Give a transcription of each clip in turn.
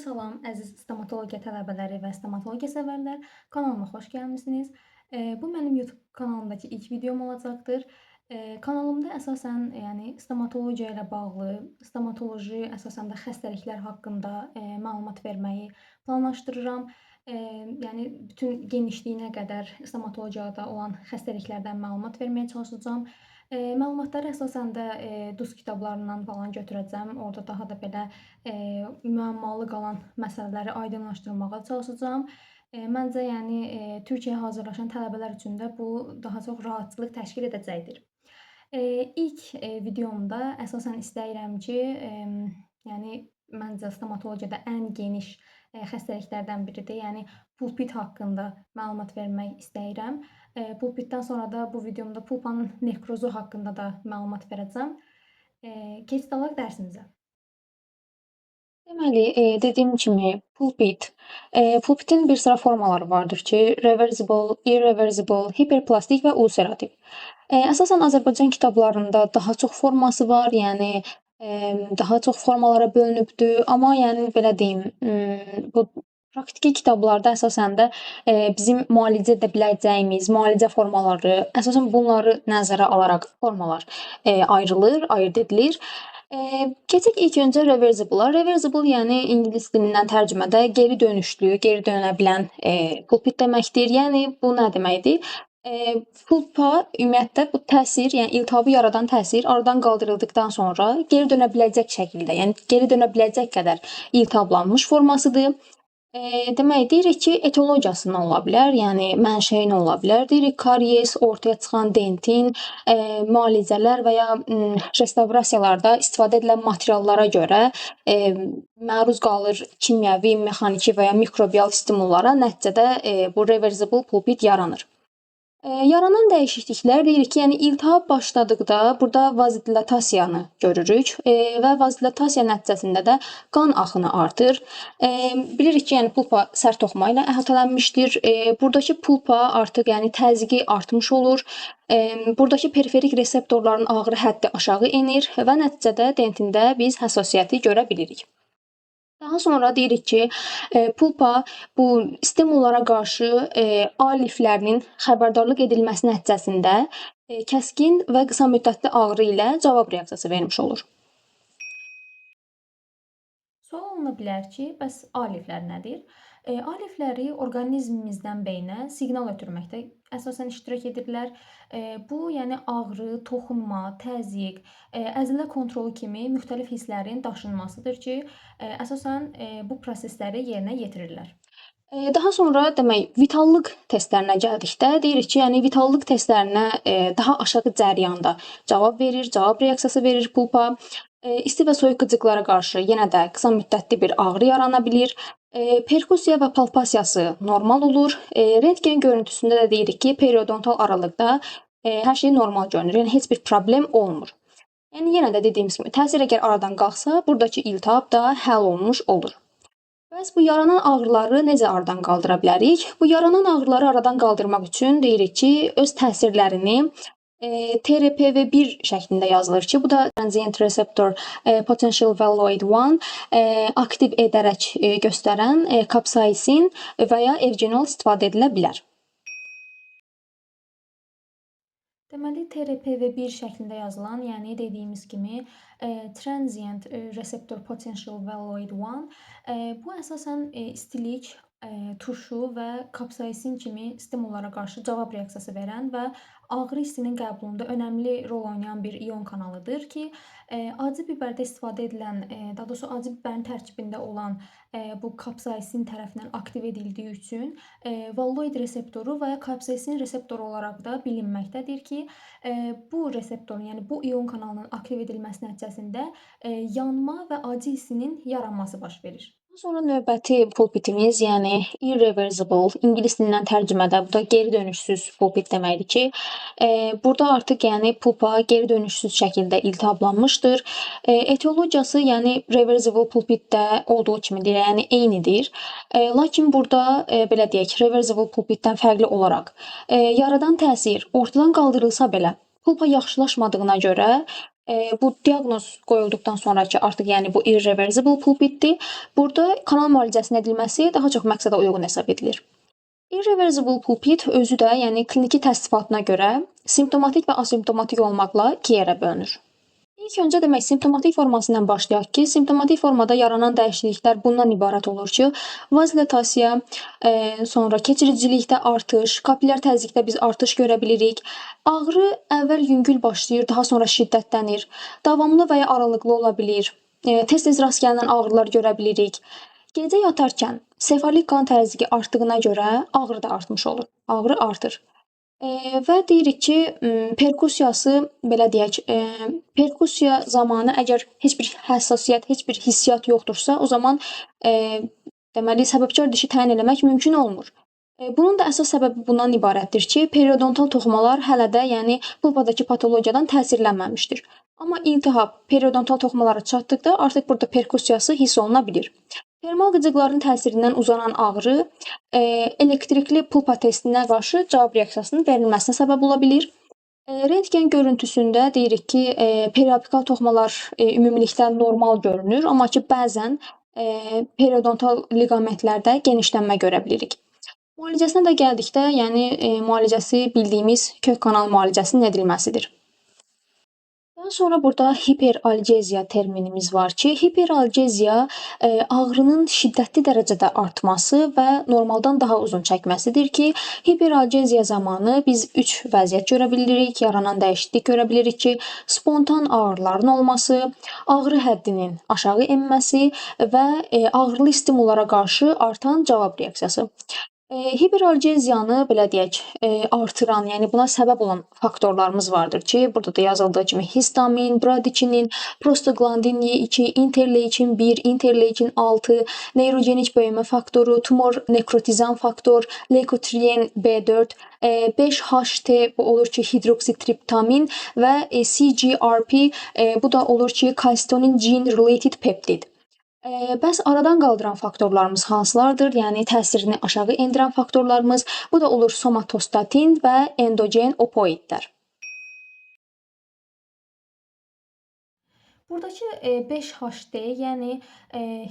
Salam, əziz stomatologiya tələbələri və stomatologiya sevərlər. Kanalıma xoş gəlmisiniz. Bu mənim YouTube kanalımdakı ilk videom olacaqdır. Kanalımda əsasən, yəni stomatologiya ilə bağlı, stomatoloji əsasən də xəstəliklər haqqında məlumat verməyi planlaşdırıram. Yəni bütün genişliyinə qədər stomatologiyada olan xəstəliklərdən məlumat verməyə çalışacağam. Məlumatları əsasən də DUS kitablarından falan götürəcəm. Orada daha da belə müəmmalı qalan məsələləri aydınlaşdırmağa çalışacağam. Məncə, yəni Türkiyəyə hazırlaşan tələbələr üçün də bu daha çox rahatçılıq təşkil edəcəkdir. İlk videomda əsasən istəyirəm ki, yəni məncə stomatologiyada ən geniş xəstəliklərdən biridir. Yəni pulpit haqqında məlumat vermək istəyirəm. Pulpitdən sonra da bu videomda pulpanın nekrozu haqqında da məlumat verəcəm. Keçid alaq dərsimizə. Deməli, dediyim kimi pulpitin bir sıra formaları vardır ki, reversible, irreversible, hiperplastik və ulserativ. Əsasən Azərbaycan kitablarında daha çox forması var, yəni daha çox formalara bölünübdür, amma yəni belə deyim, bu praktiki kitablarda əsasən də bizim müalicə edə biləcəyimiz müalicə formaları, əsasən bunları nəzərə alaraq formalar ayırd edilir. Keçək ilk öncə reversible-a. Reversible, yəni ingilis dilindən tərcümədə geri dönüşlü, geri dönə bilən pulpit deməkdir. Yəni bu nə deməkdir? Pulpa ümumiyyətlə bu təsir, yəni iltihabı yaradan təsir aradan qaldırıldıqdan sonra geri dönə biləcək şəkildə, yəni geri dönə biləcək qədər iltihablanmış formasıdır. Demək, deyirik ki, etiologiyası nə ola bilər, yəni mənşəyi nə ola bilər? Deyirik, karies, ortaya çıxan dentin, müalicələr və ya restavrasiyalarda istifadə edilən materiallara görə məruz qalır kimyəvi, mexaniki və ya mikrobial stimullara, nəticədə bu reversible pulpit yaranır. Yaranan dəyişikliklər deyirik ki, yəni iltihab başladıqda burada vazodilatasiyanı görürük və vazodilatasiya nəticəsində də qan axını artır. Bilirik ki, yəni pulpa sərt toxuma ilə əhatələnmişdir. Buradakı pulpa artıq yəni təzyiqi artmış olur. Buradakı periferik reseptorların ağrı həddi aşağı enir və nəticədə dentində biz həssasiyyəti görə bilirik. Daha sonra deyirik ki, pulpa bu stimullara qarşı A liflərinin xəbərdarlıq edilməsi nəticəsində kəskin və qısa müddətli ağrı ilə cavab reaksiyası vermiş olur. Sual oluna bilər ki, bəs A liflər nədir? A lifləri orqanizmimizdən beyinə siqnal ötürməkdə əsasən iştirak edirlər. Bu, yəni ağrı, toxunma, təzyiq, əzələ kontrolu kimi müxtəlif hisslərin daşınmasıdır ki, əsasən bu prosesləri yerinə yetirirlər. Daha sonra demək, vitallıq testlərinə gəldikdə deyirik ki, yəni vitallıq testlərinə daha aşağı cərəyanda cavab reaksiyası verir pulpa. İsti və soyuq qıcıqlara qarşı yenə də qısa müddətli bir ağrı yarana bilir. Perkusiya və palpasiyası normal olur. Rentgen görüntüsündə də deyirik ki, periodontal aralıqda hər şey normal görünür. Yəni heç bir problem olmur. Yəni yenə də dediyimiz kimi, təsir əgər aradan qalxsa, buradakı iltihab da həll olunmuş olur. Bəs bu yaranan ağrıları necə aradan qaldıra bilərik? Bu yaranan ağrıları aradan qaldırmaq üçün deyirik ki, öz təsirlərini TRPV1 şəklində yazılır ki, bu da transient receptor potential valloid 1 aktiv edərək göstərən kapsaisin və ya evgenol istifadə edilə bilər. Deməli, TRPV1 şəklində yazılan, yəni dediyimiz kimi transient receptor potential valloid 1 bu əsasən istilik, turşu və kapsaisin kimi stimullara qarşı cavab reaksiyası verən və ağrı hissinin qəbulunda önəmli rol oynayan bir ion kanalıdır ki, acı bibərdə istifadə edilən, daha doğrusu acı bibərin tərkibində olan bu kapsaisin tərəfindən aktiv edildiyi üçün valloid reseptoru və ya kapsaisin reseptoru olaraq da bilinməkdədir ki, bu reseptorun, yəni bu ion kanalının aktiv edilməsi nəticəsində yanma və acı hissinin yaranması baş verir. Sonra növbəti pulpitimiz, yəni irreversible, ingilis dilindən tərcümədə bu da geri dönüşsüz pulpit deməkdir ki, burada artıq yəni pulpa geri dönüşsüz şəkildə iltihablanmışdır. Etiologiyası, yəni reversible pulpitdə olduğu kimidir, yəni eynidir. Lakin burada belə deyək, reversible pulpitdən fərqli olaraq yaradan təsir ortadan qaldırılsa belə pulpa yaxşılaşmadığına görə Bu diaqnoz qoyulduqdan sonrakı artıq yəni bu irreversible pulpitdir. Burada kanal müalicəsinin edilməsi daha çox məqsədə uyğun hesab edilir. Irreversible pulpit özü də, yəni kliniki təsnifatına görə simptomatik və asimptomatik olmaqla iki yerə bölünür. İlk öncə demək, simptomatik formasından başlayaq ki, simptomatik formada yaranan dəyişikliklər bundan ibarət olur ki, vazilatasiya, sonra keçiricilikdə artış, kapillyar təzyiqdə biz artış görə bilirik. Ağrı əvvəl yüngül başlayır, daha sonra şiddətlənir. Davamlı və ya aralıqlı ola bilir. Tez-tez rast gəlinən ağrılar görə bilirik. Gecə yatarkən sefalik qan təzyiqi artdığına görə ağrı da artmış olur. Ağrı artır. Və deyirik ki, perkusiyası belə deyək, perkusiya zamanı əgər heç bir həssasiyyət, heç bir hissiyat yoxdursa, o zaman deməli səbəbkar dişi təyin eləmək mümkün olmur. Bunun da əsas səbəbi bundan ibarətdir ki, periodontal toxumalar hələ də, yəni pulpadakı patologiyadan təsirlənməmişdir. Amma iltihab periodontal toxumalara çatdıqda artıq burada perkusiyası hiss oluna bilir. Termal qıcıqların təsirindən uzanan ağrı elektrikli pulpa testinə qarşı cavab reaksiyasının verilməsinə səbəb ola bilir. Rentgen görüntüsündə deyirik ki, periapikal toxumalar ümumilikdə normal görünür, amma ki bəzən periodontal liqamentlərdə genişlənmə görə bilirik. Müalicəsinə də gəldikdə, yəni müalicəsi bildiyimiz kök kanal müalicəsinin edilməsidir. Daha sonra burada hiperalgeziya terminimiz var ki, hiperalgeziya ağrının şiddətli dərəcədə artması və normaldan daha uzun çəkməsidir ki, hiperalgeziya zamanı biz 3 vəziyyət görə bilirik, yaranan dəyişiklik görə bilirik ki, spontan ağrıların olması, ağrı həddinin aşağı enməsi və ağrılı stimullara qarşı artan cavab reaksiyası. Hiperalgeziyanı belə deyək, artıran, yəni buna səbəb olan faktorlarımız vardır ki, burada da yazıldığı kimi histamin, bradikinin, prostaglandin Y2, interleykin 1, interleykin 6, neyrogenik böyümə faktoru, tumor nekrotizan faktor, leykotrien B4, 5-HT bu olur ki, hidroksitriptamin və CGRP bu da olur ki, calcitonin gene related peptid. Bəs aradan qaldıran faktorlarımız hansılardır? Yəni təsirini aşağı endirən faktorlarımız, bu da olur somatostatin və endogen opoidlər. Buradakı 5-HT, yəni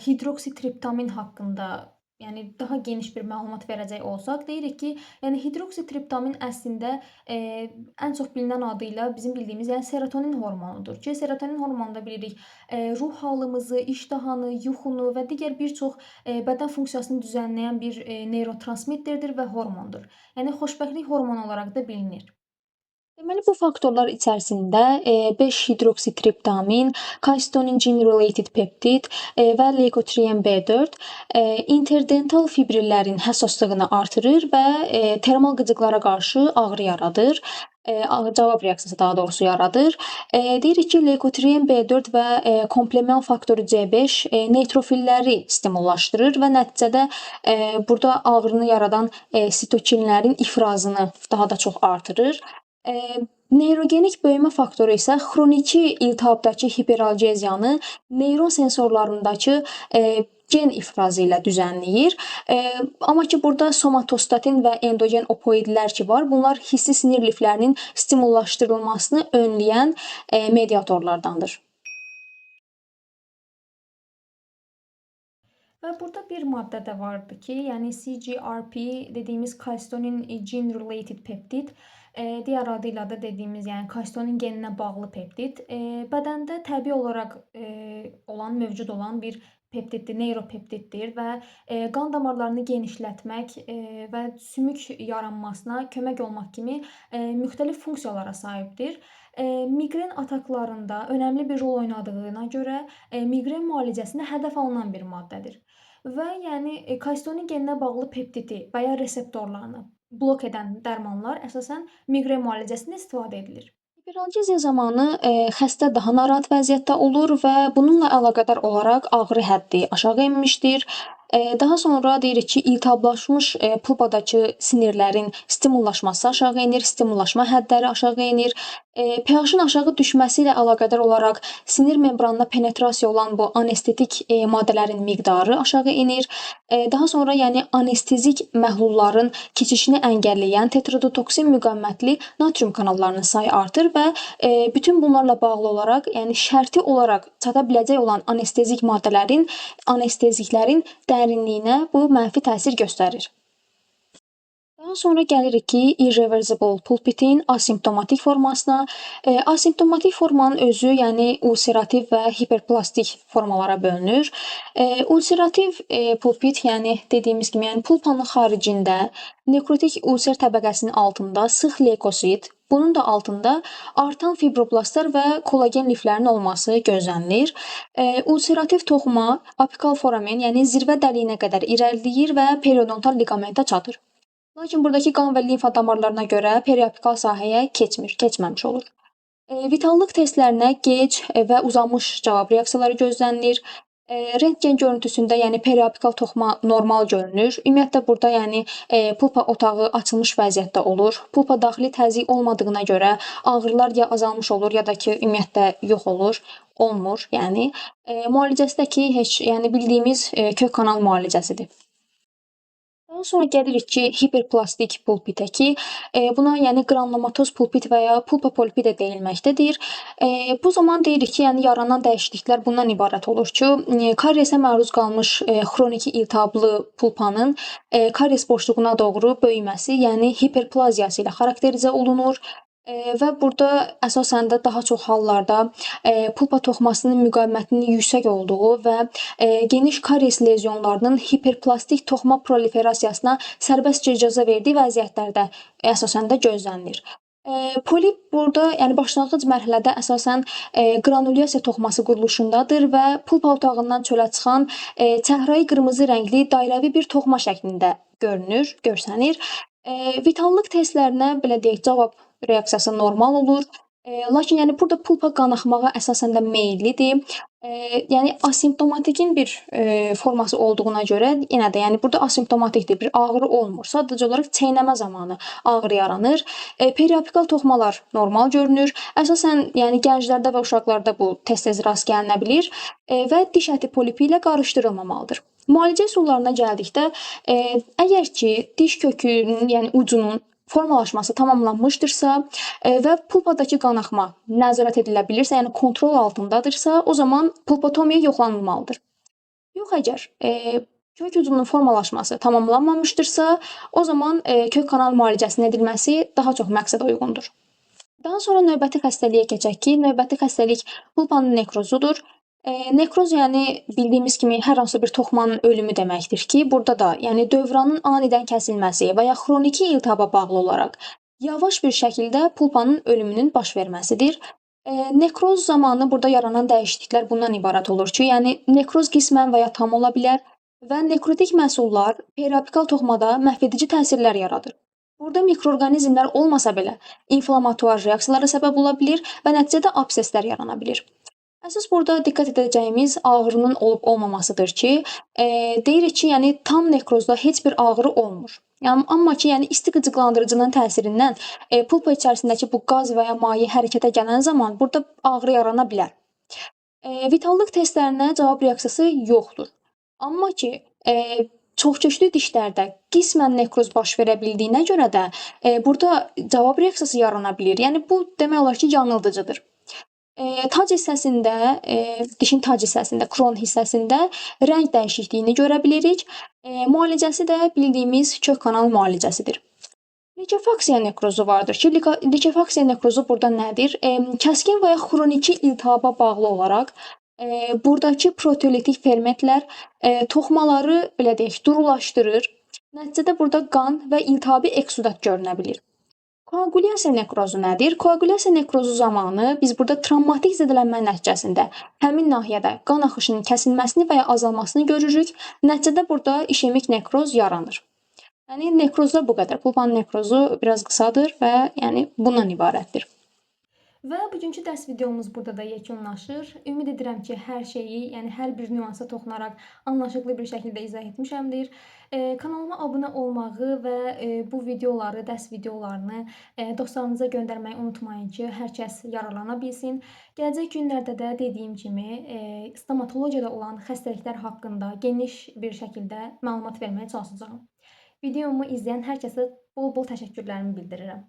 hidroksitriptamin haqqında, yəni daha geniş bir məlumat verəcək olsaq, deyirik ki, yəni hidroksitriptamin əslində ən çox bilinən adı ilə bizim bildiyimiz, yəni serotonin hormonudur ki, serotonin hormonunda bilirik ruh halımızı, iştahanı, yuxunu və digər bir çox bədən funksiyasını düzənləyən bir neyrotransmitterdir və hormondur. Yəni xoşbəxtlik hormonu olaraq da bilinir. Deməli, bu faktorlar içərisində 5-hidroksitriptamin, calcitonin gene related peptid və leykotrien B4 interdental fibrillərin həssaslığını artırır və termal qıcıqlara qarşı ağrı yaradır. Cavab reaksiyası daha doğrusu yaradır. Deyirik ki, leykotrien B4 və komplement faktoru C5 neytrofilləri stimullaşdırır və nəticədə burada ağrını yaradan sitokinlərin ifrazını daha da çox artırır. Neyrogenik böyümə faktoru isə xroniki iltihabdakı hiperalgeziyanı neyron sensorlarındakı gen ifrazı ilə düzənləyir. Amma ki, burada somatostatin və endogen opoidlər ki var, bunlar hissi sinir liflərinin stimullaşdırılmasını önləyən mediatorlardandır. Və burada bir maddə də vardı ki, yəni CGRP dediyimiz calcitonin gene related peptid, digər adı ilə də dediyimiz, yəni calcitonin geninə bağlı peptid, bədəndə təbii olaraq mövcud olan bir peptiddir, neyropeptiddir və qan damarlarını genişlətmək və sümük yaranmasına kömək olmaq kimi müxtəlif funksiyalara sahibdir. Miqren ataklarında önəmli bir rol oynadığına görə miqren müalicəsində hədəf alınan bir maddədir. Və yəni calcitonin geninə bağlı peptidi və ya reseptorlarını blok edən dərmanlar əsasən miqren müalicəsində istifadə edilir. Hiperalgeziya zamanı xəstə daha narahat vəziyyətdə olur və bununla əlaqədar olaraq ağrı həddi aşağı enmişdir. Daha sonra deyirik ki, iltihablaşmış pulpadakı sinirlərin stimullaşması aşağı enir, stimullaşma hədləri aşağı enir. pH-ın aşağı düşməsi ilə əlaqədar olaraq sinir membranına penetrasiya olan bu anestetik maddələrin miqdarı aşağı enir. Daha sonra yəni anestezik məhlulların keçişini əngəlləyən tetradotoksin müqavimətli natrium kanallarının sayı artır və bütün bunlarla bağlı olaraq, yəni şərti olaraq çata biləcək olan anesteziklərin dərinliyinə bu mənfi təsir göstərir. Daha sonra gəlirik ki, irreversible pulpitin asimptomatik formasına. Asimptomatik formanın özü, yəni ulserativ və hiperplastik formalara bölünür. Ulserativ pulpit, yəni dediyimiz kimi, yəni pulpanın xaricində nekrotik ulser təbəqəsinin altında sıx leykosit, bunun da altında artan fibroblastlar və kollagen liflərinin olması gözlənilir. Ulserativ toxuma apikal foramen, yəni zirvə dəliyinə qədər irəliləyir və periodontal liqamentə çatır. Lakin buradakı qan və limfa damarlarına görə periapikal sahəyə keçməmiş olur. Vitallıq testlərinə gec və uzanmış cavab reaksiyaları gözlənilir. Rentgen görüntüsündə, yəni periapikal toxuma normal görünür. Ümumiyyətlə burada yəni pulpa otağı açılmış vəziyyətdə olur. Pulpa daxili təzyiq olmadığına görə ağrılar ya azalmış olur, ya da ki, ümumiyyətlə yox olur, olmur. Yəni müalicəsi də ki, heç yəni bildiyimiz kök kanal müalicəsidir. Daha sonra gəlirik ki, hiperplastik pulpitə ki, buna yəni qranulomatoz pulpit və ya pulpa polipi də deyilməkdədir. Bu zaman deyirik ki, yəni yaranan dəyişikliklər bundan ibarət olur ki, kariesə məruz qalmış xroniki iltihablı pulpanın karies boşluğuna doğru böyüməsi, yəni hiperplaziyası ilə xarakterizə olunur. Və burada əsasən də daha çox hallarda pulpa toxumasının müqavimətinin yüksək olduğu və geniş karies lezyonlarının hiperplastik toxuma proliferasiyasına sərbəstcə icazə verdiyi vəziyyətlərdə əsasən də gözlənilir. Polip burada, yəni başlanğıc mərhələdə əsasən qranulyasiya toxuması quruluşundadır və pulpa otağından çölə çıxan çəhrayı qırmızı rəngli dairəvi bir toxuma şəklində görsənir. Vitallıq testlərinə belə deyək, cavab reaksiyası normal olur. Lakin yəni burada pulpa qanaxmağa əsasən də meyllidir. Yəni asimptomatikin bir forması olduğuna görə yenə də yəni burada asimptomatikdir, bir ağrı olmur. Sadəcə olaraq çeynəmə zamanı ağrı yaranır. Periapikal toxumalar normal görünür. Əsasən yəni gənclərdə və uşaqlarda bu tez-tez rast gəlinə bilir və diş əti polipi ilə qarışdırılmamalıdır. Müalicə üsullarına gəldikdə, əgər ki, diş kökünün, yəni ucunun formalaşması tamamlanmışdırsa və pulpadakı qanaxma nəzarət edilə bilirsə, yəni kontrol altındadırsa, o zaman pulpotomiya yoxlanılmalıdır. Yox əgər kök ucunun formalaşması tamamlanmamışdırsa, o zaman kök kanal müalicəsinin edilməsi daha çox məqsədə uyğundur. Daha sonra növbəti xəstəliyə keçək ki, növbəti xəstəlik pulpanın nekrozudur. Nekroz yəni bildiyimiz kimi hər hansı bir toxumanın ölümü deməkdir ki, burada da yəni dövranın anidən kəsilməsi və ya xroniki iltihaba bağlı olaraq yavaş bir şəkildə pulpanın ölümünün baş verməsidir. Nekroz zamanı burada yaranan dəyişikliklər bundan ibarət olur ki, yəni nekroz qismən və ya tam ola bilər və nekrotik məhsullar periapikal toxumada məhvedici təsirlər yaradır. Burada mikroorqanizmlər olmasa belə inflamatuar reaksiyalara səbəb ola bilir və nəticədə abseslər yarana bilir. Əsas burada diqqət edəcəyimiz ağrının olub-olmamasıdır ki, deyirik ki, yəni tam nekrozda heç bir ağrı olmur. Amma ki, yəni isti qıcıqlandırıcının təsirindən pulpa içərisindəki bu qaz və ya maye hərəkətə gələn zaman burada ağrı yarana bilər. Vitallıq testlərinə cavab reaksiyası yoxdur. Amma ki, çoxköklü dişlərdə qismən nekroz baş verə bildiyinə görə də burada cavab reaksiyası yarana bilir. Yəni bu demək olar ki, yanıldıcıdır. Tac hissəsində, dişin tac hissəsində, kron hissəsində rəng dəyişikliyini görə bilirik. Müalicəsi də bildiyimiz kök kanal müalicəsidir. Likefaksiya nekrozu vardır ki, likefaksiya nekrozu burada nədir? Kəskin və ya xroniki iltihaba bağlı olaraq buradakı proteolitik fermentlər toxumaları belə deyək, durulaşdırır. Nəticədə burada qan və iltihabi eksudat görünə bilir. Koagulyasiya nekrozu nədir? Koagulyasiya nekrozu zamanı biz burada travmatik zədələnmə nəticəsində həmin nahiyədə qan axışının kəsilməsini və ya azalmasını görürük. Nəticədə burada işemik nekroz yaranır. Yəni nekrozda bu qədər. Pulpanın nekrozu biraz qısadır və yəni bundan ibarətdir. Və bugünkü dərs videomuz burada da yekunlaşır. Ümid edirəm ki, hər şeyi, yəni hər bir nüansa toxunaraq anlaşılıqlı bir şəkildə izah etmişəmdir. Kanalıma abunə olmağı və, bu videoları, dərs videolarını, dostlarınıza göndərməyi unutmayın ki, hər kəs yararlana bilsin. Gələcək günlərdə də dediyim kimi, stomatologiyada olan xəstəliklər haqqında geniş bir şəkildə məlumat verməyə çalışacağam. Videomu izləyən hər kəsə bol-bol təşəkkürlərimi bildirirəm.